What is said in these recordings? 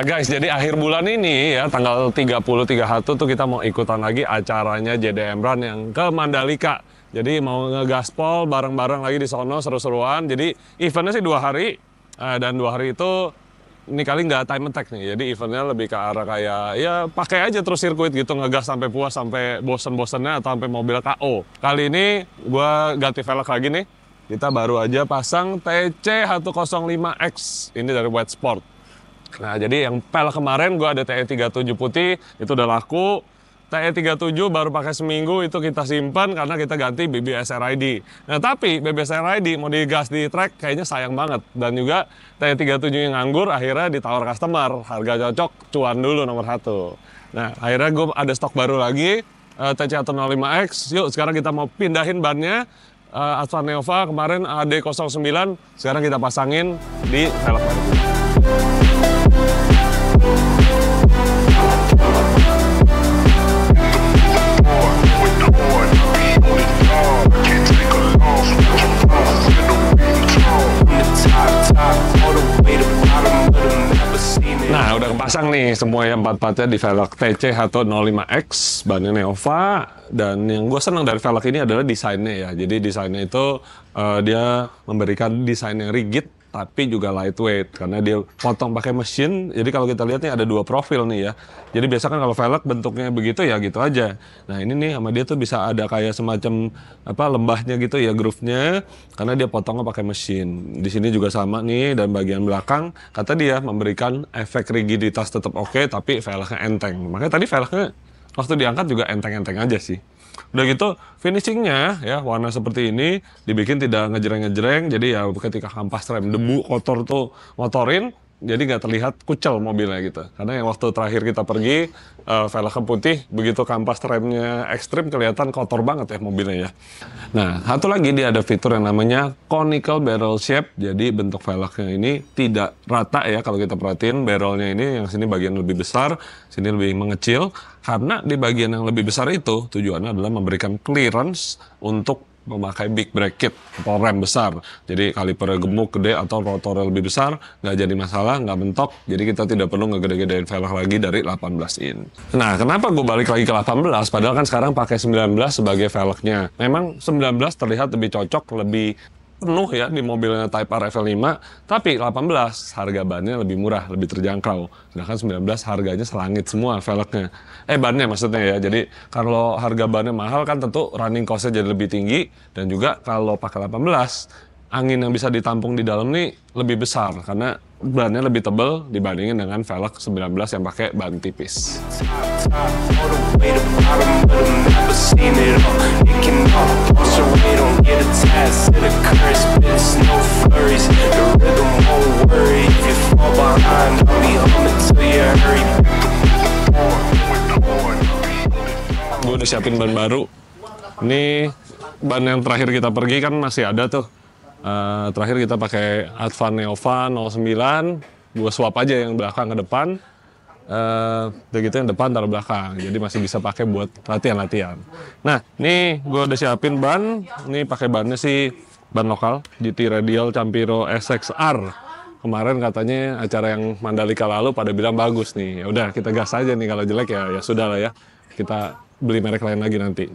Nah guys, jadi akhir bulan ini ya, tanggal 30-31 tuh kita mau ikutan lagi acaranya JDM Run yang ke Mandalika. Jadi mau ngegaspol bareng-bareng lagi di sono, seru-seruan. Jadi eventnya sih 2 hari, dan 2 hari itu ini kali nggak time attack nih. Jadi eventnya lebih ke arah kayak ya pakai aja terus sirkuit gitu, ngegas sampai puas, sampai bosen-bosennya atau sampai mobil KO. Kali ini gua ganti velg lagi nih. Kita baru aja pasang TC105X, ini dari White Sport. Nah, jadi yang pel kemarin gue ada TE37 putih, itu udah laku. TE37 baru pakai seminggu, itu kita simpan karena kita ganti BBS RID. Nah, tapi BBS RID mau digas di track kayaknya sayang banget. Dan juga TE37 yang nganggur akhirnya ditawar customer, harga cocok, cuan dulu nomor 1. Nah, akhirnya gue ada stok baru lagi, TC105X. Yuk, sekarang kita mau pindahin bannya. Advan Neova kemarin AD09, sekarang kita pasangin di velg baru. Nah, udah kepasang nih semua yang 4-4-nya di velg TC105X, bannya Neova. Dan yang gue senang dari velg ini adalah desainnya ya. Jadi desainnya itu dia memberikan desain yang rigid tapi juga lightweight karena dia potong pakai mesin. Jadi kalau kita lihat nih ada 2 profil nih ya. Jadi biasa kan kalau velg bentuknya begitu ya gitu aja. Nah ini nih sama dia tuh bisa ada kayak semacam apa lembahnya gitu ya, groove-nya, karena dia potongnya pakai mesin. Di sini juga sama nih, dan bagian belakang kata dia memberikan efek rigiditas tetap oke, tapi velgnya enteng. Makanya tadi velgnya waktu diangkat juga enteng-enteng aja sih. Udah gitu finishingnya ya warna seperti ini, dibikin tidak ngejreng-ngejreng. Jadi ya ketika kampas rem debu kotor tuh motorin, jadi nggak terlihat kucel mobilnya gitu. Karena yang waktu terakhir kita pergi velgnya putih, begitu kampas remnya ekstrim kelihatan kotor banget ya mobilnya ya. Nah satu lagi dia ada fitur yang namanya conical barrel shape. Jadi bentuk velgnya ini tidak rata ya kalau kita perhatiin. Barrelnya ini yang sini bagian lebih besar, sini lebih mengecil. Karena di bagian yang lebih besar itu tujuannya adalah memberikan clearance untuk memakai big brake kit atau rem besar. Jadi kalipernya gemuk, gede, atau rotornya lebih besar, nggak jadi masalah, nggak mentok. Jadi kita tidak perlu ngegede-gedein velg lagi dari 18 in. Nah, kenapa gue balik lagi ke 18? Padahal kan sekarang pakai 19 sebagai velgnya. Memang 19 terlihat lebih cocok, lebih penuh ya di mobilnya Type R FL5, tapi 18 harga bannya lebih murah, lebih terjangkau. Sedangkan 19 harganya selangit semua velgnya. Bannya maksudnya ya. Jadi kalau harga bannya mahal kan tentu running cost-nya jadi lebih tinggi, dan juga kalau pakai 18 angin yang bisa ditampung di dalam nih lebih besar karena bannya lebih tebal dibandingin dengan velg 19 yang pakai ban tipis. Gue udah siapin ban baru. Ini ban yang terakhir kita pergi kan masih ada tuh. Terakhir kita pakai Advan Neova 09, gue swap aja yang belakang ke depan, udah gitu yang depan taruh belakang, jadi masih bisa pakai buat latihan-latihan. Nah, nih gue udah siapin ban, ini pakai bannya sih ban lokal, GT Radial Campiro SXR. Kemarin katanya acara yang Mandalika lalu pada bilang bagus nih, ya udah kita gas aja nih, kalau jelek ya sudah lah ya, kita beli merek lain lagi nanti.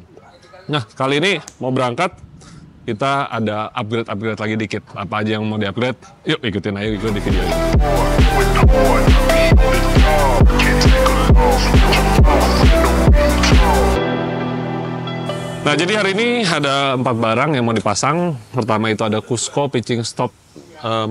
Nah, kali ini mau berangkat, kita ada upgrade lagi dikit. Apa aja yang mau di-upgrade? Yuk ikutin aja di video ini. Nah, jadi hari ini ada 4 barang yang mau dipasang. Pertama itu ada Cusco pitching stop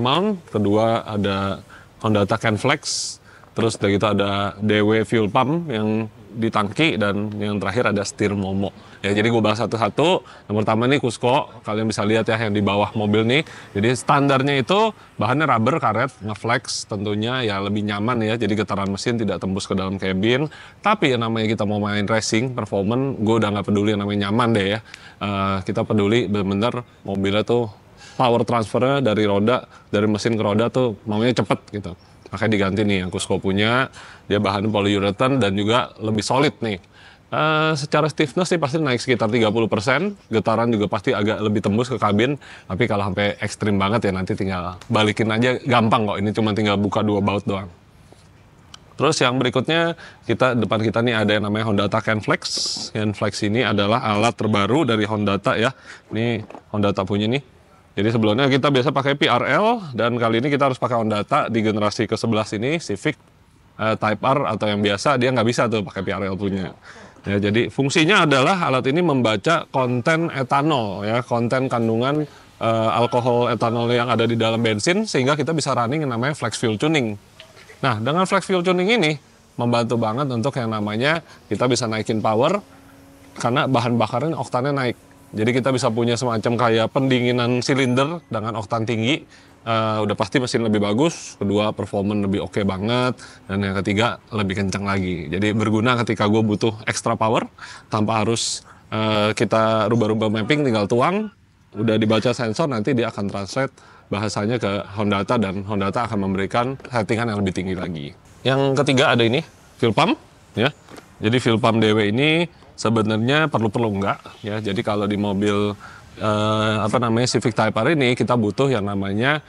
mount. Kedua ada Honda Can Flex. Terus udah gitu ada DW fuel pump yang di tangki, dan yang terakhir ada setir Momo. Ya, jadi gue bahas satu-satu. Yang pertama nih Cusco, kalian bisa lihat ya yang di bawah mobil nih. Jadi standarnya itu bahannya rubber karet, ngeflex tentunya ya lebih nyaman ya. Jadi getaran mesin tidak tembus ke dalam kabin. Tapi yang namanya kita mau main racing, performance, gue udah nggak peduli yang namanya nyaman deh ya. Kita peduli bener-bener mobilnya tuh power transfernya dari roda, dari mesin ke roda tuh maunya cepet gitu. Makanya diganti nih yang Cusco punya, dia bahan polyurethane dan juga lebih solid nih. Secara stiffness sih pasti naik sekitar 30%, getaran juga pasti agak lebih tembus ke kabin, tapi kalau sampai ekstrim banget ya nanti tinggal balikin aja, gampang kok, ini cuma tinggal buka 2 baut doang. Terus yang berikutnya depan kita nih ada yang namanya Hondata CANflex. CANflex ini adalah alat terbaru dari Hondata ya. Ini Hondata punya nih. Jadi sebelumnya kita biasa pakai PRL dan kali ini kita harus pakai Hondata di generasi ke-11 ini Civic Type R atau yang biasa dia nggak bisa tuh pakai PRL punya. Ya, jadi fungsinya adalah alat ini membaca konten etanol ya, konten kandungan alkohol etanol yang ada di dalam bensin sehingga kita bisa running yang namanya flex fuel tuning. Nah, dengan flex fuel tuning ini membantu banget untuk yang namanya kita bisa naikin power karena bahan bakarnya oktannya naik. Jadi kita bisa punya semacam kayak pendinginan silinder dengan oktan tinggi. Udah pasti mesin lebih bagus, kedua performance lebih oke banget, dan yang ketiga lebih kencang lagi. Jadi berguna ketika gue butuh extra power tanpa harus kita rubah-rubah mapping, tinggal tuang, udah dibaca sensor nanti dia akan translate bahasanya ke Hondata dan Hondata akan memberikan settingan yang lebih tinggi lagi. Yang ketiga ada ini fuel pump ya. Jadi fuel pump DW ini sebenarnya perlu enggak ya. Jadi kalau di mobil Civic Type R ini kita butuh yang namanya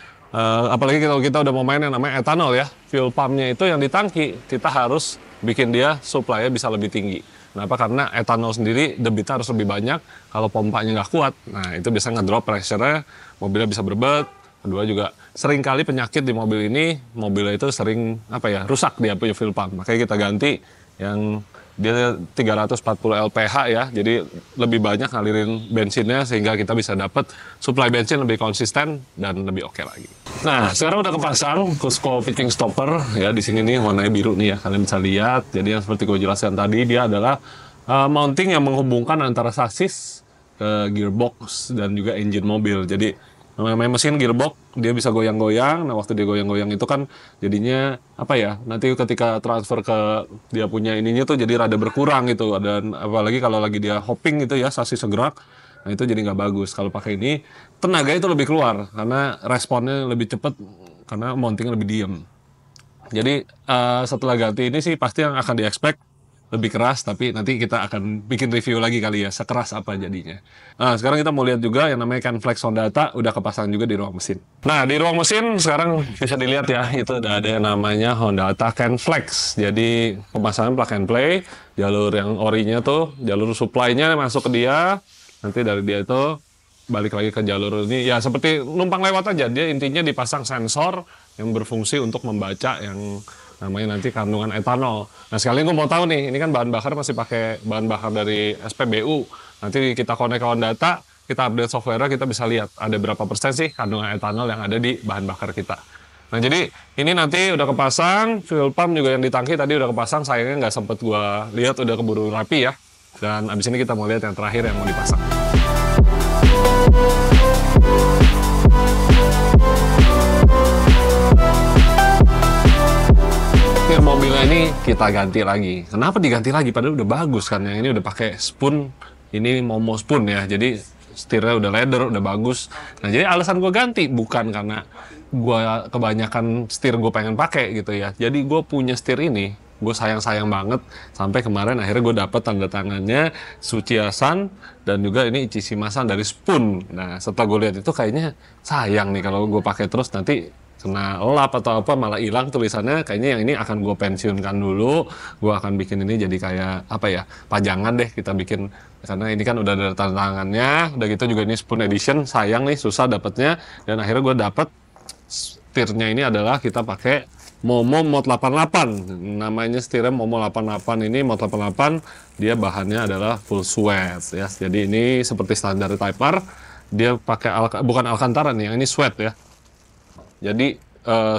apalagi kalau kita udah mau main yang namanya etanol ya. Fuel pumpnya itu yang di tangki kita harus bikin dia supply-nya bisa lebih tinggi. Kenapa? Karena etanol sendiri debitnya harus lebih banyak. Kalau pompanya nggak kuat, nah itu bisa ngedrop pressure-nya, mobilnya bisa berbet. Kedua juga sering kali penyakit di mobil ini, mobilnya itu sering rusak dia punya fuel pump. Makanya kita ganti yang dia 340 LPH ya, jadi lebih banyak ngalirin bensinnya sehingga kita bisa dapat supply bensin lebih konsisten dan lebih oke lagi. Nah, sekarang udah kepasang Cusco fitting stopper ya, di sini nih warnanya biru nih ya, kalian bisa lihat. Jadi yang seperti gue jelaskan tadi, dia adalah mounting yang menghubungkan antara sasis ke gearbox dan juga engine mobil. Jadi namanya mesin gearbox dia bisa goyang-goyang. Nah, waktu dia goyang-goyang itu kan jadinya nanti ketika transfer ke dia punya ininya tuh jadi rada berkurang gitu. Dan apalagi kalau lagi dia hopping gitu ya, sasis segerak, nah itu jadi nggak bagus. Kalau pakai ini tenaga itu lebih keluar karena responnya lebih cepat karena mounting lebih diem. Jadi setelah ganti ini sih pasti yang akan di-expect lebih keras, tapi nanti kita akan bikin review lagi kali ya, sekeras apa jadinya. Nah, sekarang kita mau lihat juga yang namanya CANflex Hondata, udah kepasang juga di ruang mesin. Nah, di ruang mesin sekarang bisa dilihat ya, itu udah ada yang namanya Hondata CANflex. Jadi, pemasangan plug and play, jalur yang orinya tuh, jalur supply-nya masuk ke dia, nanti dari dia itu balik lagi ke jalur ini, ya seperti numpang lewat aja, dia intinya dipasang sensor yang berfungsi untuk membaca yang namanya nanti kandungan etanol. Nah, sekalian gue mau tahu nih, ini kan bahan bakar masih pakai bahan bakar dari SPBU. Nanti kita connect ke Hondata, kita update software, kita bisa lihat ada berapa persen sih kandungan etanol yang ada di bahan bakar kita. Nah, jadi ini nanti udah kepasang, fuel pump juga yang di tangki tadi udah kepasang, sayangnya nggak sempet gue lihat, udah keburu rapi ya. Dan abis ini kita mau lihat yang terakhir yang mau dipasang. Mobilnya ini kita ganti lagi. Kenapa diganti lagi? Padahal udah bagus kan. Yang ini udah pakai spoon. Ini Momo spoon ya. Jadi setirnya udah leather, udah bagus. Nah, jadi alasan gue ganti bukan karena gue kebanyakan setir gue pengen pakai gitu ya. Jadi gue punya setir ini, gue sayang-sayang banget. Sampai kemarin akhirnya gue dapet tanda tangannya Suchiya-san dan juga ini Ichishima-san dari Spoon. Nah, setelah gue lihat itu kayaknya sayang nih kalau gue pakai terus nanti kena lap atau apa malah hilang tulisannya. Kayaknya yang ini akan gue pensiunkan dulu. Gue akan bikin ini jadi kayak pajangan deh kita bikin, karena ini kan udah ada tanda tangannya. Udah gitu juga ini Spoon Edition, sayang nih susah dapetnya. Dan akhirnya gue dapet setirnya ini adalah kita pakai Momo Mod 88. Namanya setirnya Momo 88 ini Mod 88. Dia bahannya adalah full sweat ya. Jadi ini seperti standar Type R. Dia pakai bukan Alcantara nih, yang ini sweat ya. Jadi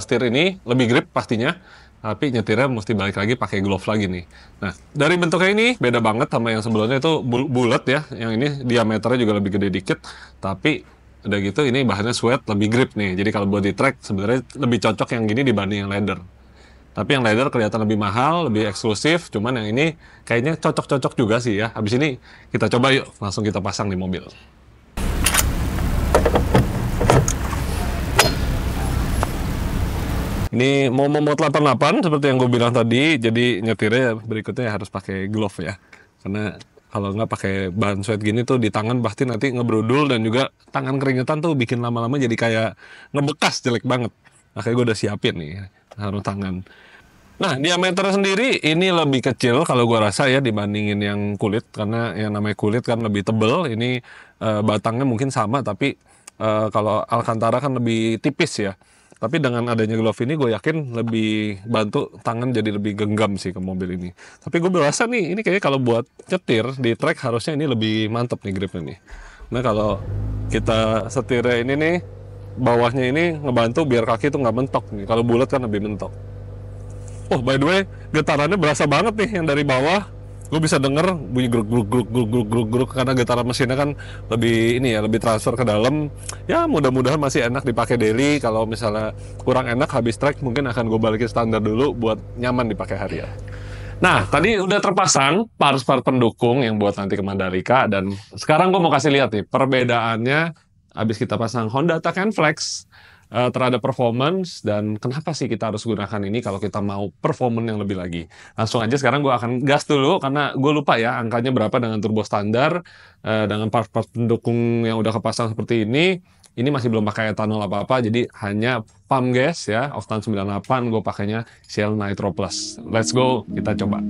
setir ini lebih grip pastinya, tapi nyetirnya mesti balik lagi pakai glove lagi nih. Nah, dari bentuknya ini beda banget sama yang sebelumnya, itu bulat ya. Yang ini diameternya juga lebih gede dikit, tapi udah gitu ini bahannya sweat, lebih grip nih. Jadi kalau buat di track sebenarnya lebih cocok yang gini dibanding yang leather. Tapi yang leather kelihatan lebih mahal, lebih eksklusif. Cuman yang ini kayaknya cocok-cocok juga sih ya. Habis ini kita coba yuk, langsung kita pasang di mobil. Ini Momo Mod 88 seperti yang gue bilang tadi, jadi nyetirnya berikutnya harus pakai glove ya. Karena kalau nggak pakai bahan sweat gini tuh di tangan pasti nanti ngebrudul, dan juga tangan keringetan tuh bikin lama-lama jadi kayak ngebekas jelek banget. Makanya gue udah siapin nih sarung tangan. Nah, diameter sendiri ini lebih kecil kalau gua rasa ya dibandingin yang kulit, karena yang namanya kulit kan lebih tebel. Ini batangnya mungkin sama, tapi kalau Alcantara kan lebih tipis ya. Tapi dengan adanya glove ini gue yakin lebih bantu tangan jadi lebih genggam sih ke mobil ini. Tapi gue berasa nih ini kayaknya kalau buat nyetir di track harusnya ini lebih mantep nih gripnya nih. Nah kalau kita setirnya ini nih, bawahnya ini ngebantu biar kaki tuh nggak mentok nih. Kalau bulat kan lebih mentok. Oh, by the way, getarannya berasa banget nih yang dari bawah. Gue bisa denger bunyi gruk gruk gruk gruk gruk gruk gruk karena getaran mesinnya kan lebih ini ya, lebih transfer ke dalam. Ya, mudah-mudahan masih enak dipakai daily. Kalau misalnya kurang enak habis trek mungkin akan gue balikin standar dulu buat nyaman dipakai harian. Nah, tadi udah terpasang parts-part pendukung yang buat nanti ke Mandalika, dan sekarang gue mau kasih lihat nih perbedaannya habis kita pasang Honda Attack and Flex terhadap performance, dan kenapa sih kita harus gunakan ini kalau kita mau performance yang lebih lagi. Langsung aja sekarang gue akan gas dulu karena gue lupa ya angkanya berapa dengan turbo standar, dengan part-part pendukung yang udah kepasang seperti ini. Ini masih belum pakai etanol apa-apa, jadi hanya pump gas ya, Oktan 98, gue pakainya Shell Nitro Plus. Let's go, kita coba.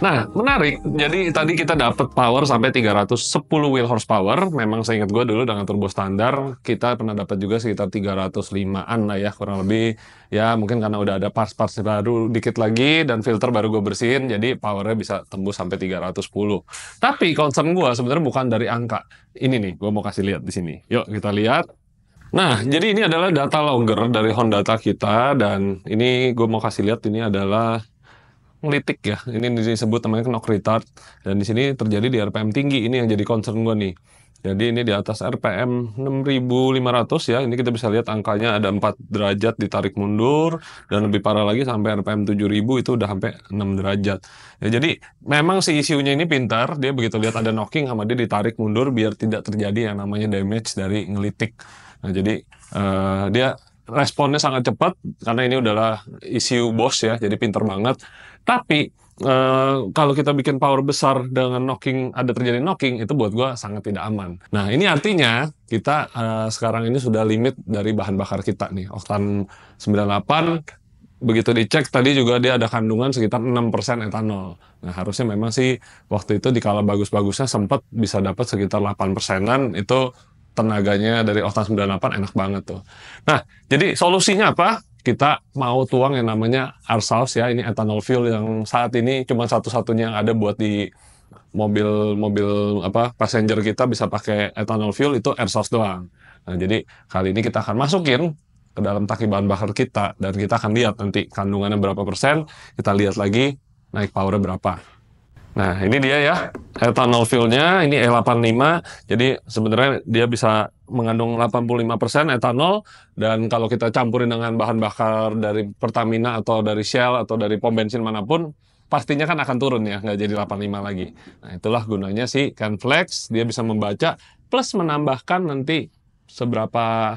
Nah, menarik. Jadi tadi kita dapat power sampai 310 wheel horsepower. Memang seingat gue dulu dengan turbo standar, kita pernah dapat juga sekitar 305-an lah ya, kurang lebih. Ya, mungkin karena udah ada parts-parts baru dikit lagi, dan filter baru gue bersihin, jadi powernya bisa tembus sampai 310. Tapi concern gue sebenarnya bukan dari angka. Ini nih, gue mau kasih lihat di sini. Yuk, kita lihat. Nah, jadi ini adalah data logger dari Honda kita, dan ini gue mau kasih lihat, ini adalah ngelitik ya. Ini disebut namanya knock retard, dan di sini terjadi di RPM tinggi. Ini yang jadi concern gue nih. Jadi ini di atas RPM 6500 ya. Ini kita bisa lihat angkanya ada 4 derajat ditarik mundur, dan lebih parah lagi sampai RPM 7000 itu udah sampai 6 derajat. Ya, jadi memang si ECU-nya ini pintar. Dia begitu lihat ada knocking sama dia ditarik mundur biar tidak terjadi yang namanya damage dari ngelitik. Nah, jadi dia responnya sangat cepat karena ini adalah ECU Bosch ya, jadi pinter banget. Tapi kalau kita bikin power besar dengan knocking, ada terjadi knocking, itu buat gua sangat tidak aman. Nah, ini artinya kita sekarang ini sudah limit dari bahan bakar kita nih, Oktan 98. Begitu dicek tadi juga dia ada kandungan sekitar 6% etanol. Nah, harusnya memang sih waktu itu dikala bagus-bagusnya sempat bisa dapat sekitar 8%-an, itu tenaganya dari Oktan 98 enak banget tuh. Nah, jadi solusinya apa? Kita mau tuang yang namanya R-Sauce ya, ini ethanol fuel yang saat ini cuma satu-satunya yang ada buat di mobil-mobil apa passenger kita bisa pakai ethanol fuel, itu R-Sauce doang. Nah, jadi kali ini kita akan masukin ke dalam tangki bahan bakar kita, dan kita akan lihat nanti kandungannya berapa persen, kita lihat lagi naik powernya berapa. Nah, ini dia ya, ethanol fuel-nya, ini E85, jadi sebenarnya dia bisa mengandung 85% etanol, dan kalau kita campurin dengan bahan bakar dari Pertamina atau dari Shell atau dari pom bensin manapun, pastinya kan akan turun ya, nggak jadi 85 lagi. Nah, itulah gunanya si CanFlex, dia bisa membaca, plus menambahkan nanti seberapa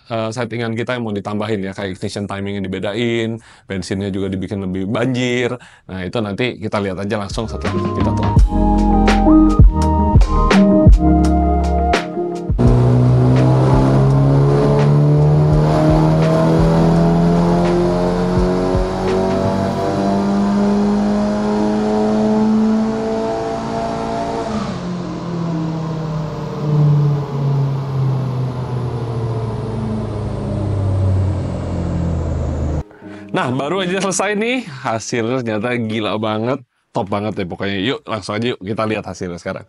settingan kita yang mau ditambahin ya, kayak ignition timing yang dibedain, bensinnya juga dibikin lebih banjir. Nah, itu nanti kita lihat aja langsung setelah kita tuang. Nah, baru aja selesai nih, hasilnya ternyata gila banget, top banget ya pokoknya. Yuk, langsung aja yuk kita lihat hasilnya sekarang.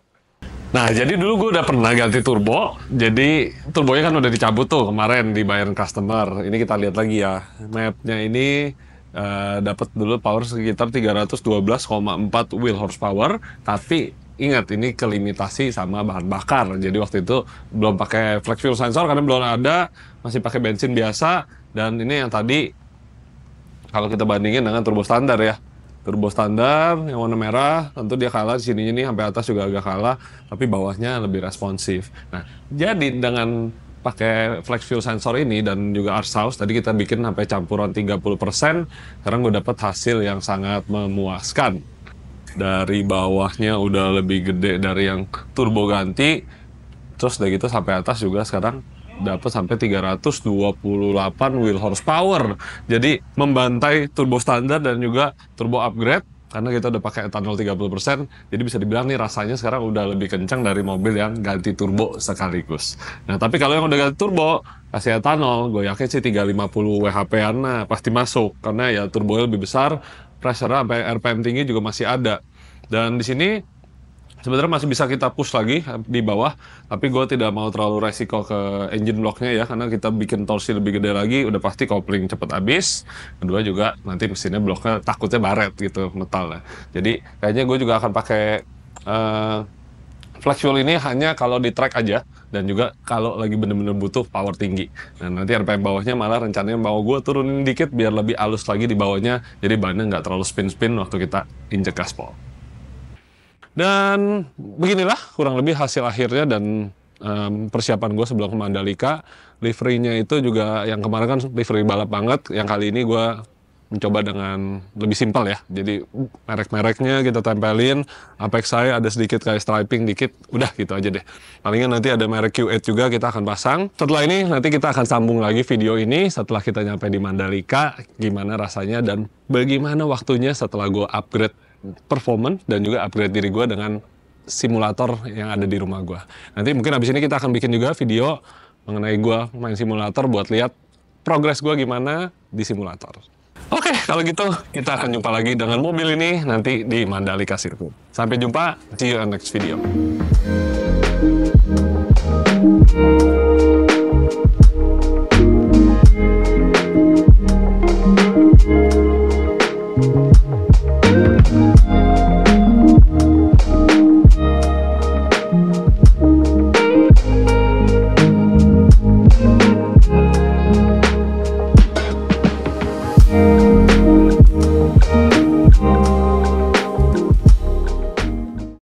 Nah, jadi dulu gue udah pernah ganti turbo, jadi turbonya kan udah dicabut tuh kemarin dibayarin customer. Ini kita lihat lagi ya, mapnya ini dapat dulu power sekitar 312,4 wheel horsepower, tapi ingat ini kelimitasi sama bahan bakar. Jadi waktu itu belum pakai flex fuel sensor karena belum ada, masih pakai bensin biasa, dan ini yang tadi Kalau kita bandingin dengan turbo standar ya. Turbo standar yang warna merah, tentu dia kalah di sininya nih, sampai atas juga agak kalah, tapi bawahnya lebih responsif. Nah, jadi dengan pakai flex fuel sensor ini dan juga Arsaus, tadi kita bikin sampai campuran 30%, sekarang gue dapat hasil yang sangat memuaskan. Dari bawahnya udah lebih gede dari yang turbo ganti, terus udah gitu sampai atas juga sekarang dapat sampai 328 wheel horsepower. Jadi membantai turbo standar dan juga turbo upgrade karena kita udah pakai etanol 30%. Jadi bisa dibilang nih rasanya sekarang udah lebih kencang dari mobil yang ganti turbo sekaligus. Nah, tapi kalau yang udah ganti turbo kasih etanol, gue yakin sih 350 WHP-an nah pasti masuk karena ya turbonya lebih besar, pressure sampai RPM tinggi juga masih ada. Dan di sini sebenarnya masih bisa kita push lagi di bawah, tapi gue tidak mau terlalu resiko ke engine blocknya ya, karena kita bikin torsi lebih gede lagi, udah pasti kopling cepet habis. Kedua juga nanti mesinnya bloknya takutnya baret gitu, metal ya. Jadi kayaknya gue juga akan pakai flex fuel ini hanya kalau di track aja, dan juga kalau lagi bener-bener butuh power tinggi. Nah, nanti RPM bawahnya malah rencananya mau gue turunin dikit biar lebih halus lagi di bawahnya, jadi bannya nggak terlalu spin-spin waktu kita injek gaspol. Dan beginilah kurang lebih hasil akhirnya dan persiapan gue sebelum ke Mandalika. Livery-nya itu juga yang kemarin kan livery balap banget, yang kali ini gue mencoba dengan lebih simpel ya. Jadi merek-mereknya kita tempelin, apex saya ada sedikit kayak striping dikit, udah gitu aja deh. Palingan nanti ada merek Q8 juga kita akan pasang. Setelah ini nanti kita akan sambung lagi video ini setelah kita nyampe di Mandalika, gimana rasanya dan bagaimana waktunya setelah gue upgrade performance dan juga upgrade diri gue dengan simulator yang ada di rumah gue. Nanti mungkin abis ini kita akan bikin juga video mengenai gue main simulator buat lihat progres gue gimana di simulator. Oke, kalau gitu kita akan jumpa lagi dengan mobil ini nanti di Mandalika Circuit. Sampai jumpa, see you on next video.